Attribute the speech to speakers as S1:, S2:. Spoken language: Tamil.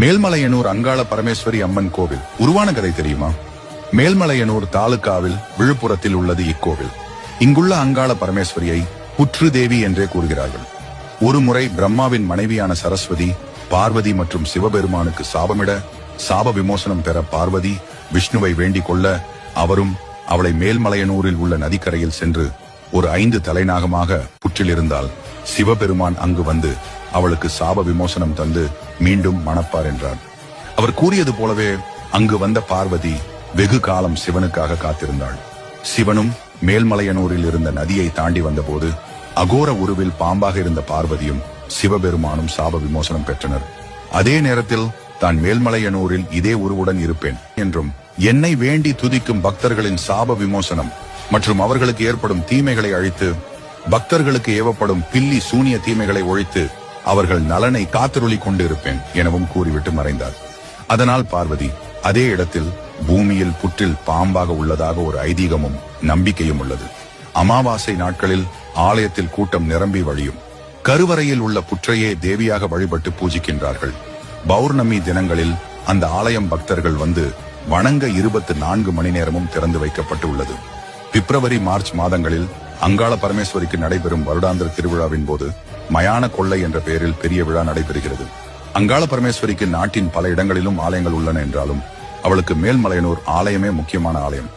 S1: மேல்மலையனூர் அங்காள பரமேஸ்வரி அம்மன் கோவில் உருவான கதை தெரியுமா? மேல்மலையனூர் தாலுகாவில் விழுப்புரத்தில் உள்ளது இக்கோவில். இங்குள்ள அங்காள பரமேஸ்வரியை புற்று தேவி என்றே கூறுகிறார்கள். ஒருமுறை பிரம்மாவின் மனைவியான சரஸ்வதி பார்வதி மற்றும் சிவபெருமானுக்கு சாபமிட சாப விமோசனம் பெற பார்வதி விஷ்ணுவை வேண்டிக் கொள்ள அவரும் அவளை மேல்மலையனூரில் உள்ள நதிக்கரையில் சென்று ஒரு 5 தலைநாகமாக புற்றில் இருந்தால் சிவபெருமான் அங்கு வந்து அவளுக்கு சாப விமோசனம் தந்து மீண்டும் மணப்பார் என்றார். அவர் கூறியது போலவே அங்கு வந்த பார்வதி வெகு காலம் சிவனுக்காக காத்திருந்தாள். சிவனும் மேல்மலையனூரில் இருந்த நதியை தாண்டி வந்தபோது அகோர உருவில் பாம்பாக இருந்த பார்வதியும் சிவபெருமானும் சாப விமோசனம் பெற்றனர். அதே நேரத்தில் தான் மேல்மலையனூரில் இதே உருவுடன் இருப்பேன் என்றும் என்னை வேண்டி துதிக்கும் பக்தர்களின் சாப விமோசனம் மற்றும் அவர்களுக்கு ஏற்படும் தீமைகளை அழித்து பக்தர்களுக்கு ஏவப்படும் பில்லி சூனிய தீமைகளை ஒழித்து அவர்கள் நலனை காத்திருளி கொண்டு இருப்பேன் எனவும் கூறிவிட்டு மறைந்தார். அதனால் பார்வதி அதே இடத்தில் பூமியில் புற்றில் பாம்பாக உள்ளதாக ஒரு ஐதீகமும் நம்பிக்கையும் உள்ளது. அமாவாசை நாட்களில் ஆலயத்தில் கூட்டம் நிரம்பி வழியும். கருவறையில் உள்ள புற்றையே தேவியாக வழிபட்டு பூஜிக்கின்றார்கள். பௌர்ணமி தினங்களில் அந்த ஆலயம் பக்தர்கள் வந்து வணங்க 24 மணி நேரமும் திறந்து வைக்கப்பட்டு உள்ளது. பிப்ரவரி மார்ச் மாதங்களில் அங்காள பரமேஸ்வரிக்கு நடைபெறும் வருடாந்திர திருவிழாவின் போது மயான கொள்ளை என்ற பெயரில் பெரிய விழா நடைபெறுகிறது. அங்காள பரமேஸ்வரிக்கு நாட்டின் பல இடங்களிலும் ஆலயங்கள் உள்ளன என்றாலும் அவளுக்கு மேல்மலையனூர் ஆலயமே முக்கியமான ஆலயம்.